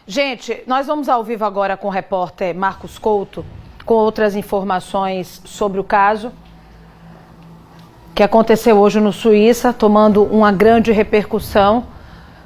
Gente, nós vamos ao vivo agora com o repórter Marcos Couto, com outras informações sobre o caso que aconteceu hoje no Suíça, tomando uma grande repercussão.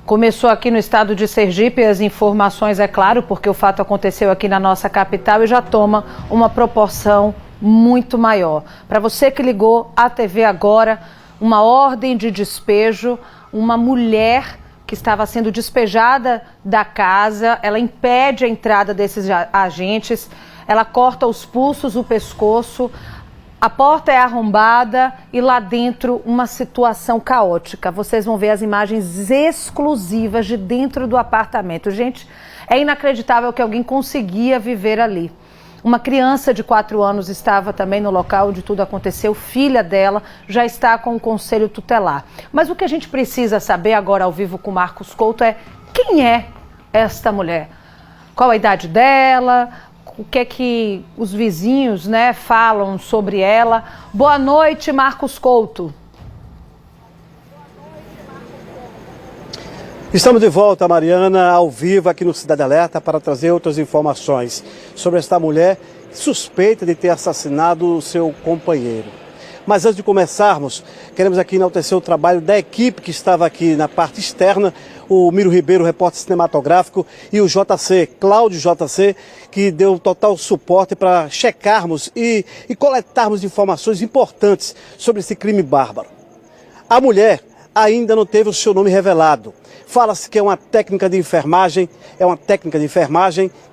Começou aqui no estado de Sergipe, as informações, é claro, porque o fato aconteceu aqui na nossa capital e já toma uma proporção muito maior. Para você que ligou à TV agora, uma ordem de despejo, uma mulher que estava sendo despejada da casa, ela impede a entrada desses agentes, ela corta os pulsos, o pescoço, a porta é arrombada e lá dentro uma situação caótica. Vocês vão ver as imagens exclusivas de dentro do apartamento. Gente, é inacreditável que alguém conseguia viver ali. Uma criança de 4 anos estava também no local onde tudo aconteceu, filha dela, já está com o conselho tutelar. Mas o que a gente precisa saber agora ao vivo com Marcos Couto é quem é esta mulher? Qual a idade dela? O que é que os vizinhos, falam sobre ela? Boa noite, Marcos Couto. Estamos de volta, Mariana, ao vivo aqui no Cidade Alerta para trazer outras informações sobre esta mulher suspeita de ter assassinado o seu companheiro. Mas antes de começarmos, queremos aqui enaltecer o trabalho da equipe que estava aqui na parte externa, o Miro Ribeiro, repórter cinematográfico, e o JC, Cláudio JC, que deu total suporte para checarmos e coletarmos informações importantes sobre esse crime bárbaro. A mulher ainda não teve o seu nome revelado. Fala-se que é uma técnica de enfermagem,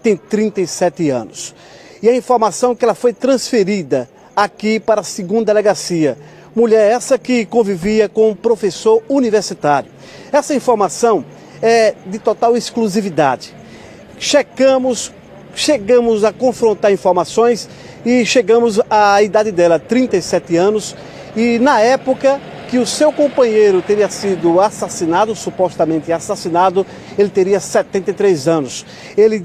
tem 37 anos. E a informação é que ela foi transferida aqui para a 2ª delegacia. Mulher essa que convivia com um professor universitário. Essa informação é de total exclusividade. Chegamos a confrontar informações e chegamos à idade dela, 37 anos, e na época que o seu companheiro teria sido assassinado, supostamente assassinado, ele teria 73 anos. Ele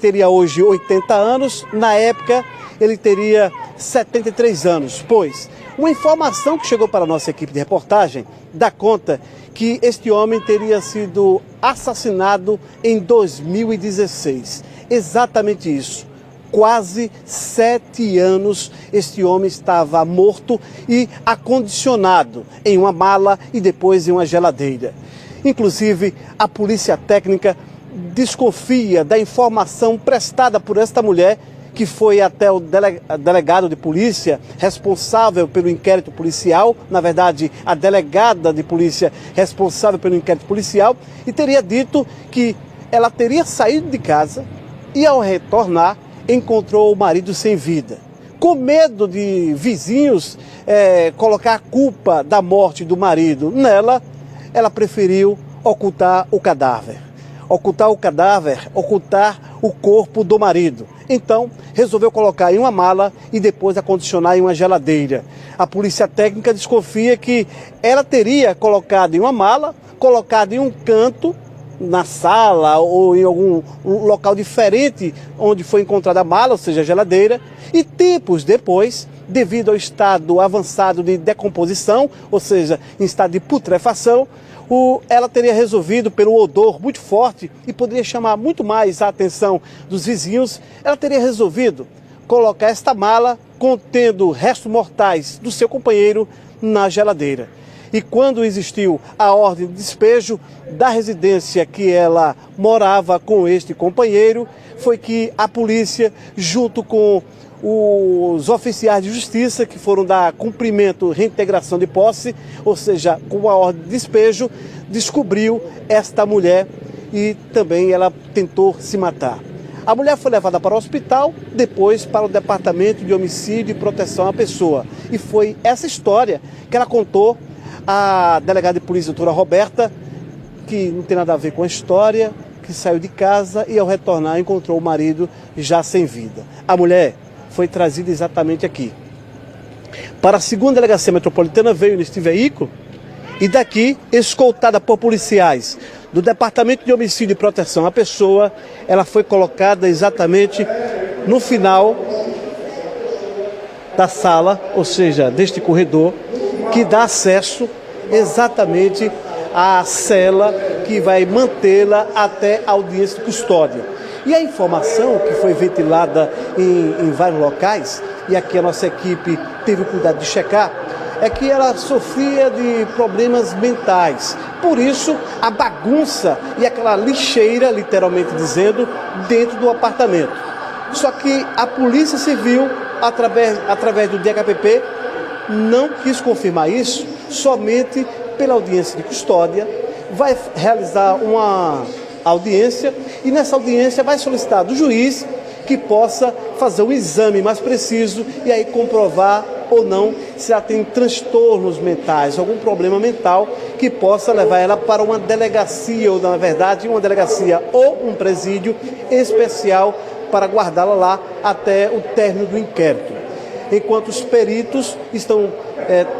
teria hoje 80 anos, na época ele teria 73 anos. Pois, uma informação que chegou para a nossa equipe de reportagem dá conta que este homem teria sido assassinado em 2016. Exatamente isso. Quase 7 anos este homem estava morto e acondicionado em uma mala e depois em uma geladeira. Inclusive, a polícia técnica desconfia da informação prestada por esta mulher, que foi até o delegado de polícia responsável pelo inquérito policial, na verdade, a delegada de polícia responsável pelo inquérito policial, e teria dito que ela teria saído de casa e, ao retornar, encontrou o marido sem vida. Com medo de vizinhos colocar a culpa da morte do marido nela, ela preferiu ocultar o cadáver. Ocultar o corpo do marido. Então, resolveu colocar em uma mala e depois acondicionar em uma geladeira. A polícia técnica desconfia que ela teria colocado em uma mala, colocado em um canto, na sala ou em algum local diferente onde foi encontrada a mala, ou seja, a geladeira, e tempos depois, devido ao estado avançado de decomposição, ou seja, em estado de putrefação, ela teria resolvido, pelo odor muito forte e poderia chamar muito mais a atenção dos vizinhos, ela teria resolvido colocar esta mala contendo restos mortais do seu companheiro na geladeira. E quando existiu a ordem de despejo da residência que ela morava com este companheiro, foi que a polícia, junto com os oficiais de justiça que foram dar cumprimento, reintegração de posse, ou seja, com a ordem de despejo, descobriu esta mulher e também ela tentou se matar. A mulher foi levada para o hospital, depois para o Departamento de Homicídio e Proteção à Pessoa. E foi essa história que ela contou à delegada de polícia, doutora Roberta, que não tem nada a ver com a história, que saiu de casa e ao retornar encontrou o marido já sem vida. A mulher foi trazida exatamente aqui. Para a 2ª Delegacia Metropolitana veio neste veículo e daqui, escoltada por policiais do Departamento de Homicídio e Proteção à Pessoa, ela foi colocada exatamente no final da sala, ou seja, deste corredor, que dá acesso exatamente a cela que vai mantê-la até a audiência de custódia. E a informação que foi ventilada em vários locais, e aqui a nossa equipe teve o cuidado de checar, é que ela sofria de problemas mentais. Por isso, a bagunça e aquela lixeira, literalmente dizendo, dentro do apartamento. Só que a Polícia Civil, através do DHPP, não quis confirmar isso, somente pela audiência de custódia, vai realizar uma audiência e nessa audiência vai solicitar do juiz que possa fazer um exame mais preciso e aí comprovar ou não se ela tem transtornos mentais, algum problema mental que possa levar ela para uma delegacia, ou na verdade uma delegacia ou um presídio especial para guardá-la lá até o término do inquérito. Enquanto os peritos estão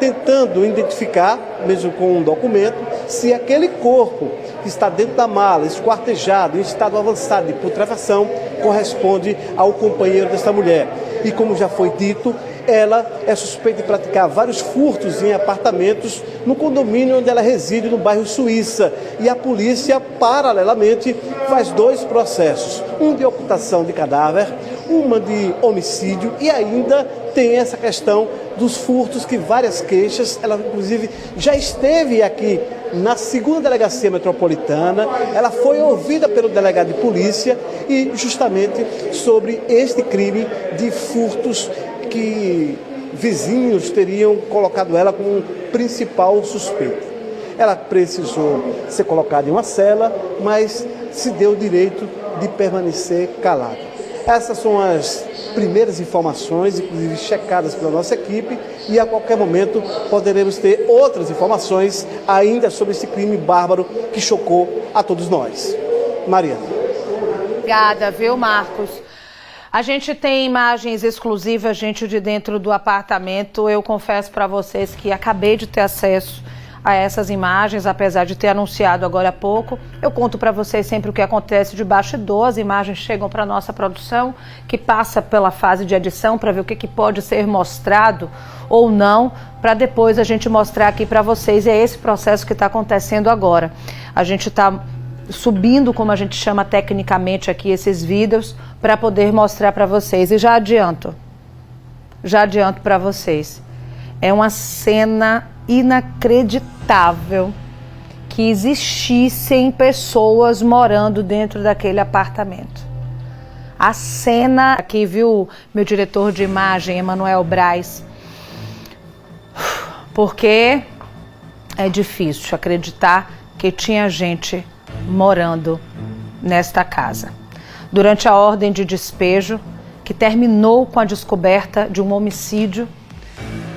tentando identificar, mesmo com um documento, se aquele corpo que está dentro da mala, esquartejado, em estado avançado de putrefação, corresponde ao companheiro desta mulher. E como já foi dito, ela é suspeita de praticar vários furtos em apartamentos no condomínio onde ela reside, no bairro Suíça. E a polícia, paralelamente, faz 2 processos. Um de ocultação de cadáver, uma de homicídio e ainda tem essa questão dos furtos, que várias queixas, ela inclusive já esteve aqui na 2ª Delegacia Metropolitana, ela foi ouvida pelo delegado de polícia e justamente sobre este crime de furtos que vizinhos teriam colocado ela como principal suspeita. Ela precisou ser colocada em uma cela, mas se deu o direito de permanecer calada. Essas são as primeiras informações, inclusive checadas pela nossa equipe, e a qualquer momento poderemos ter outras informações ainda sobre esse crime bárbaro que chocou a todos nós. Mariana. Obrigada, viu, Marcos? A gente tem imagens exclusivas, gente, de dentro do apartamento. Eu confesso para vocês que acabei de ter acesso a essas imagens, apesar de ter anunciado agora há pouco. Eu conto para vocês sempre o que acontece de bastidor. As imagens chegam para a nossa produção, que passa pela fase de edição para ver o que pode ser mostrado ou não, para depois a gente mostrar aqui para vocês. E é esse processo que está acontecendo agora. A gente está subindo, como a gente chama tecnicamente aqui, esses vídeos para poder mostrar para vocês. E já adianto para vocês, é uma cena inacreditável que existissem pessoas morando dentro daquele apartamento. A cena, aqui viu meu diretor de imagem, Emanuel Braz, porque é difícil acreditar que tinha gente morando nesta casa. Durante a ordem de despejo, que terminou com a descoberta de um homicídio,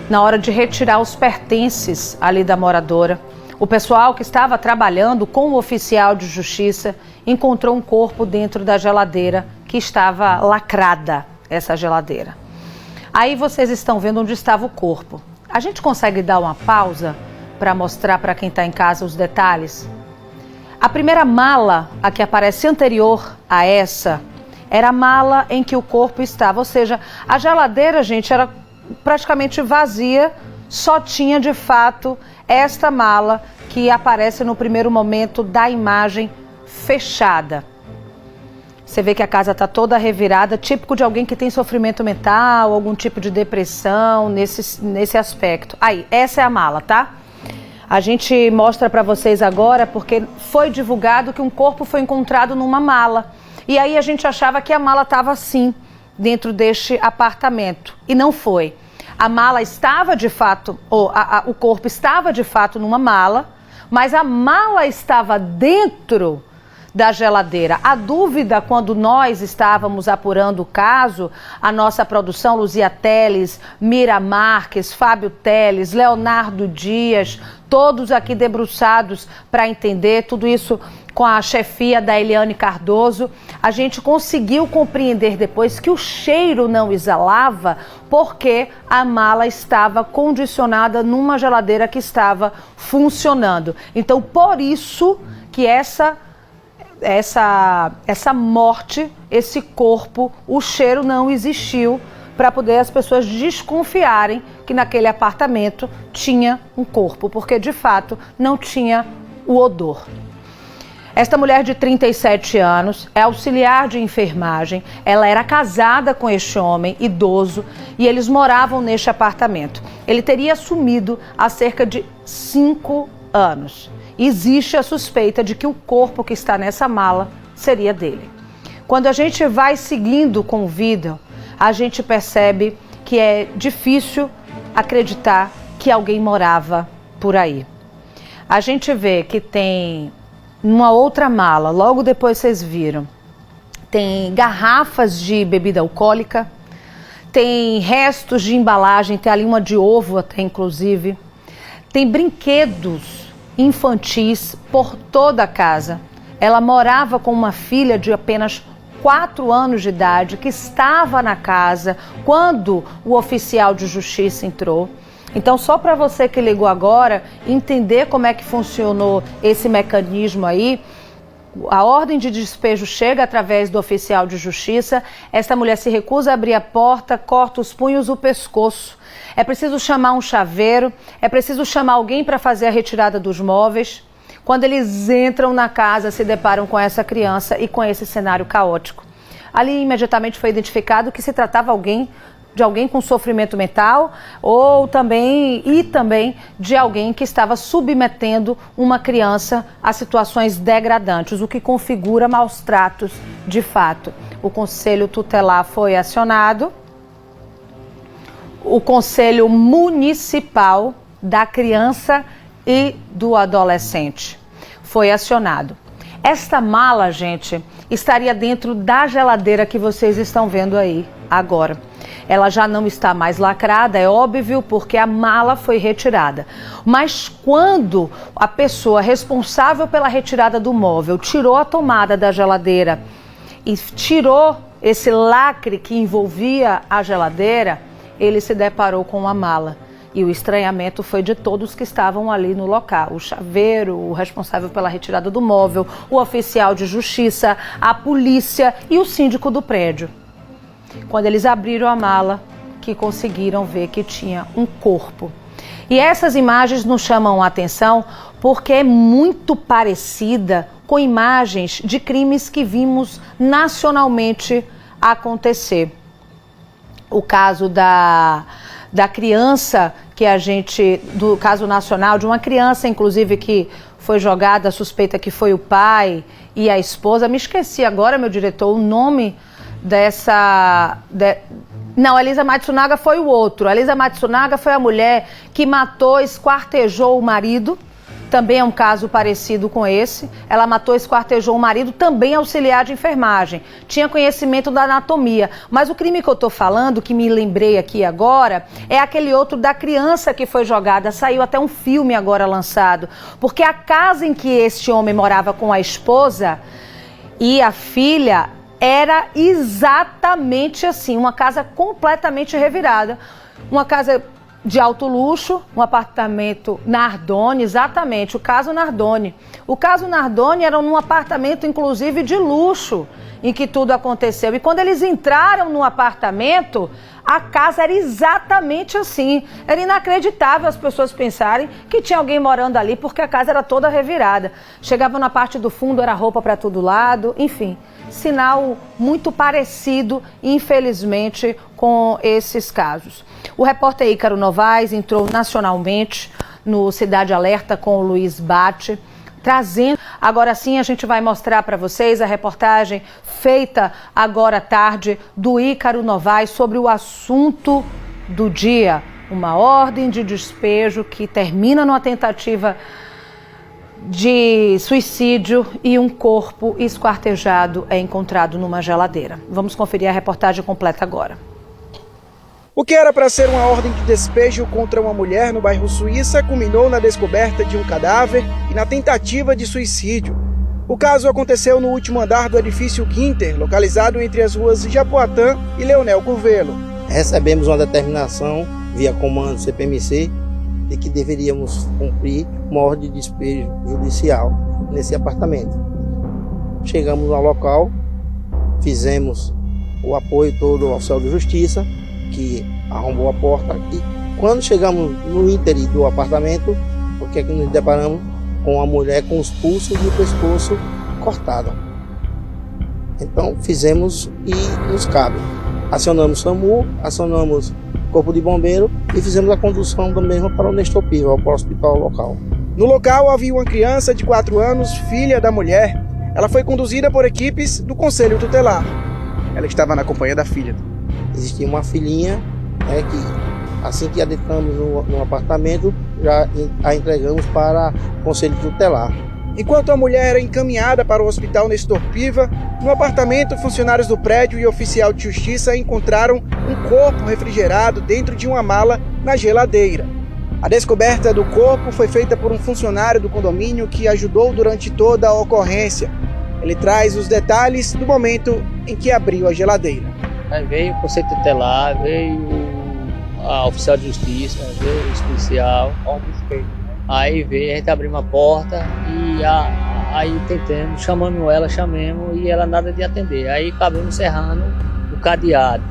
na hora de retirar os pertences ali da moradora, o pessoal que estava trabalhando com o oficial de justiça encontrou um corpo dentro da geladeira que estava lacrada, essa geladeira. Aí vocês estão vendo onde estava o corpo. A gente consegue dar uma pausa para mostrar para quem está em casa os detalhes? A primeira mala, a que aparece anterior a essa, era a mala em que o corpo estava. Ou seja, a geladeira, gente, era praticamente vazia, só tinha de fato esta mala que aparece no primeiro momento da imagem fechada. Você vê que a casa está toda revirada, típico de alguém que tem sofrimento mental, algum tipo de depressão nesse aspecto. Aí, essa é a mala, tá? A gente mostra para vocês agora porque foi divulgado que um corpo foi encontrado numa mala. E aí a gente achava que a mala estava assim, dentro deste apartamento. E não foi. A mala estava de fato, o corpo estava de fato numa mala, mas a mala estava dentro da geladeira. A dúvida, quando nós estávamos apurando o caso, a nossa produção, Luzia Teles, Mira Marques, Fábio Teles, Leonardo Dias, todos aqui debruçados para entender tudo isso com a chefia da Eliane Cardoso, a gente conseguiu compreender depois que o cheiro não exalava porque a mala estava condicionada numa geladeira que estava funcionando. Então, por isso que essa morte, esse corpo, o cheiro não existiu para poder as pessoas desconfiarem que naquele apartamento tinha um corpo, porque de fato não tinha o odor. Esta mulher de 37 anos é auxiliar de enfermagem, ela era casada com este homem idoso e eles moravam neste apartamento. Ele teria sumido há cerca de 5 anos. Existe a suspeita de que o corpo que está nessa mala seria dele. Quando a gente vai seguindo com o vídeo, a gente percebe que é difícil acreditar que alguém morava por aí. A gente vê que tem numa outra mala, logo depois vocês viram, tem garrafas de bebida alcoólica, tem restos de embalagem, tem ali uma de ovo até inclusive, tem brinquedos infantis por toda a casa. Ela morava com uma filha de apenas 4 anos de idade que estava na casa quando o oficial de justiça entrou. Então, só para você que ligou agora, entender como é que funcionou esse mecanismo aí, a ordem de despejo chega através do oficial de justiça, essa mulher se recusa a abrir a porta, corta os punhos, o pescoço. É preciso chamar um chaveiro, é preciso chamar alguém para fazer a retirada dos móveis. Quando eles entram na casa, se deparam com essa criança e com esse cenário caótico. Ali imediatamente foi identificado que se tratava de alguém com sofrimento mental ou também de alguém que estava submetendo uma criança a situações degradantes, o que configura maus tratos de fato. O Conselho Tutelar foi acionado, o Conselho Municipal da Criança e do Adolescente foi acionado. Esta mala, gente, estaria dentro da geladeira que vocês estão vendo aí agora. Ela já não está mais lacrada, é óbvio, porque a mala foi retirada. Mas quando a pessoa responsável pela retirada do móvel tirou a tomada da geladeira e tirou esse lacre que envolvia a geladeira, ele se deparou com a mala. E o estranhamento foi de todos que estavam ali no local. O chaveiro, o responsável pela retirada do móvel, o oficial de justiça, a polícia e o síndico do prédio. Quando eles abriram a mala, que conseguiram ver que tinha um corpo. E essas imagens nos chamam a atenção porque é muito parecida com imagens de crimes que vimos nacionalmente acontecer. O caso da criança do caso nacional, de uma criança inclusive que foi jogada, a suspeita que foi o pai e a esposa. Me esqueci agora, meu diretor, o nome Não, a Elisa Matsunaga foi o outro. A Elisa Matsunaga foi a mulher que matou, esquartejou o marido. Também é um caso parecido com esse. Ela matou, esquartejou o marido, também auxiliar de enfermagem. Tinha conhecimento da anatomia. Mas o crime que eu estou falando, que me lembrei aqui agora, é aquele outro da criança que foi jogada. Saiu até um filme agora lançado. Porque a casa em que este homem morava com a esposa e a filha era exatamente assim. Uma casa completamente revirada. Uma casa de alto luxo, um apartamento Nardoni, exatamente, o caso Nardoni. O caso Nardoni era num apartamento, inclusive, de luxo, em que tudo aconteceu. E quando eles entraram no apartamento, a casa era exatamente assim. Era inacreditável as pessoas pensarem que tinha alguém morando ali, porque a casa era toda revirada. Chegava na parte do fundo, era roupa para todo lado, enfim. Sinal muito parecido, infelizmente, com esses casos. O repórter Ícaro Novaes entrou nacionalmente no Cidade Alerta com o Luiz Bate, trazendo. Agora sim a gente vai mostrar para vocês a reportagem feita agora à tarde do Ícaro Novaes sobre o assunto do dia. Uma ordem de despejo que termina numa tentativa de suicídio e um corpo esquartejado é encontrado numa geladeira. Vamos conferir a reportagem completa agora. O que era para ser uma ordem de despejo contra uma mulher no bairro Suíça culminou na descoberta de um cadáver e na tentativa de suicídio. O caso aconteceu no último andar do edifício Quinter, localizado entre as ruas Japoatã e Leonel Curvelo. Recebemos uma determinação via comando CPMC de que deveríamos cumprir uma ordem de despejo judicial nesse apartamento. Chegamos ao local, fizemos o apoio todo ao oficial de justiça, que arrombou a porta, e quando chegamos no íntere do apartamento, o que é que nos deparamos? com a mulher com os pulsos e o pescoço cortado. Então fizemos e nos cabe. Acionamos SAMU, acionamos Corpo de Bombeiro e fizemos a condução do mesmo para o Nestor Piva, para o hospital local. No local havia uma criança de 4 anos, filha da mulher. Ela foi conduzida por equipes do Conselho Tutelar. Ela estava na companhia da filha. Existia uma filhinha, né, que assim que adentramos no apartamento, já a entregamos para o Conselho Tutelar. Enquanto a mulher era encaminhada para o Hospital Nestor Piva, no apartamento, funcionários do prédio e oficial de justiça encontraram um corpo refrigerado dentro de uma mala na geladeira. A descoberta do corpo foi feita por um funcionário do condomínio que ajudou durante toda a ocorrência. Ele traz os detalhes do momento em que abriu a geladeira. Aí veio o Conselho Tutelar, veio a oficial de justiça, veio o policial. Aí veio, a gente abriu uma porta e aí tentamos, chamamos e ela nada de atender. Aí acabamos encerrando o cadeado.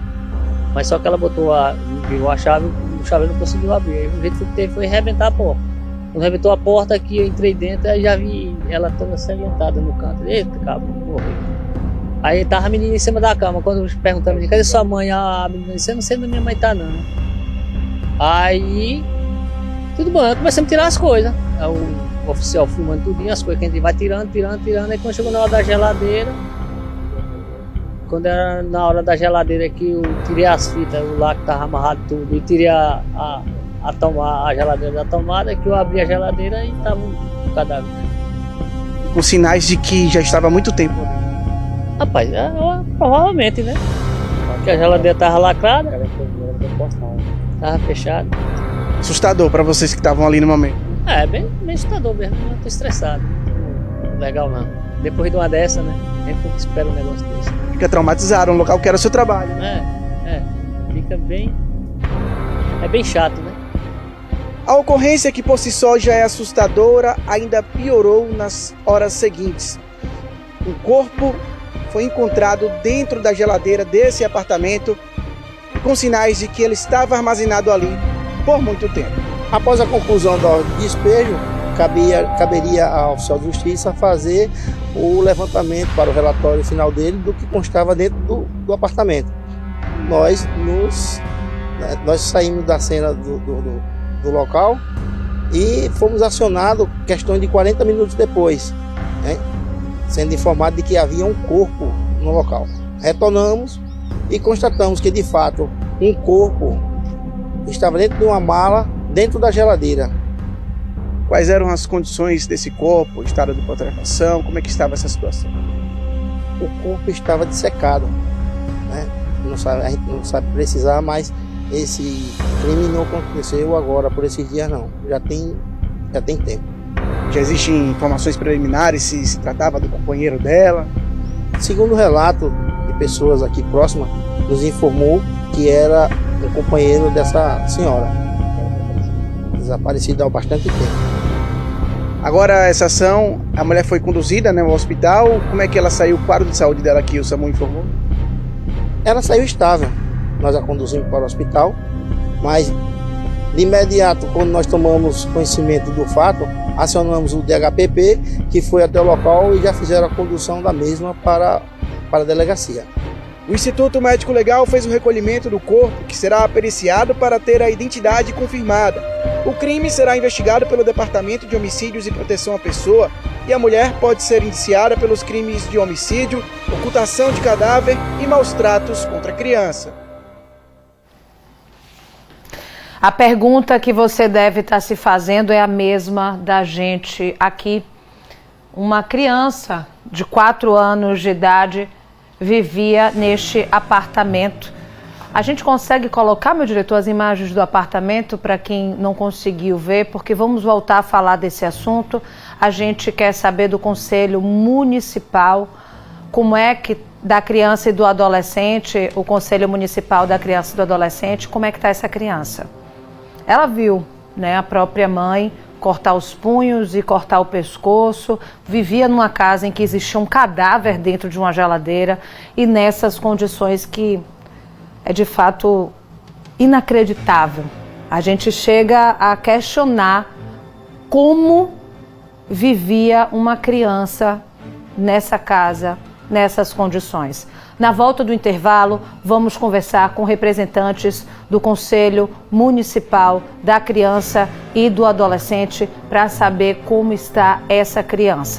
Mas só que ela botou viu a chave, o chaveiro não conseguiu abrir. Aí o jeito que teve foi arrebentar a porta. Quando arrebentou a porta aqui, eu entrei dentro e já vi ela toda ensanguentada no canto. Eita, cabo, morreu. Aí tava a menina em cima da cama. Quando perguntamos, cadê sua mãe? A menina disse, eu não sei onde minha mãe tá não. Aí, tudo bom, começamos a tirar as coisas. Aí o oficial filmando tudinho, as coisas que a gente vai tirando. Aí quando chegou na hora da geladeira, quando era na hora da geladeira que eu tirei as fitas, o lá que tava amarrado tudo, e tirei a geladeira da tomada, que eu abri a geladeira e tava um cadáver. Com sinais de que já estava há muito tempo. Rapaz, provavelmente, né? Porque a geladeira tava lacrada, tava fechada. Assustador para vocês que estavam ali no momento. É, bem assustador mesmo, eu tô estressado. Não legal não. Depois de uma dessa, né? A gente nunca espera um negócio desse. Fica traumatizado, um local que era o seu trabalho. Fica bem... É bem chato, né? A ocorrência, que por si só já é assustadora, ainda piorou nas horas seguintes. O corpo foi encontrado dentro da geladeira desse apartamento, com sinais de que ele estava armazenado ali por muito tempo. Após a conclusão do despejo, caberia ao oficial de justiça fazer o levantamento para o relatório final dele do que constava dentro do apartamento. Nós saímos da cena do local e fomos acionados questões de 40 minutos depois, né, sendo informado de que havia um corpo no local. Retornamos e constatamos que, de fato, um corpo estava dentro de uma mala, dentro da geladeira. Quais eram as condições desse corpo, o estado de putrefação, como é que estava essa situação? O corpo estava dissecado, né? A gente não sabe precisar, mas esse crime não aconteceu agora, por esses dias não, já tem tempo. Já existem informações preliminares se tratava do companheiro dela? Segundo o relato de pessoas aqui próximas, nos informou que era o companheiro dessa senhora, desaparecida há bastante tempo. Agora, essa ação, a mulher foi conduzida, né, ao hospital. Como é que ela saiu? O quadro de saúde dela aqui, o SAMU informou? Ela saiu estável. Nós a conduzimos para o hospital, mas de imediato, quando nós tomamos conhecimento do fato, acionamos o DHPP, que foi até o local e já fizeram a condução da mesma para a delegacia. O Instituto Médico Legal fez o recolhimento do corpo, que será periciado para ter a identidade confirmada. O crime será investigado pelo Departamento de Homicídios e Proteção à Pessoa e a mulher pode ser indiciada pelos crimes de homicídio, ocultação de cadáver e maus tratos contra a criança. A pergunta que você deve estar se fazendo é a mesma da gente aqui. Uma criança de 4 anos de idade vivia neste apartamento. A gente consegue colocar, meu diretor, as imagens do apartamento para quem não conseguiu ver, porque vamos voltar a falar desse assunto. A gente quer saber do Conselho Municipal, como é que da criança e do adolescente, o Conselho Municipal da Criança e do Adolescente, como é que está essa criança? Ela viu, né, a própria mãe cortar os punhos e cortar o pescoço, vivia numa casa em que existia um cadáver dentro de uma geladeira e nessas condições que é de fato inacreditável. A gente chega a questionar como vivia uma criança nessa casa, nessas condições. Na volta do intervalo, vamos conversar com representantes do Conselho Municipal da Criança e do Adolescente para saber como está essa criança.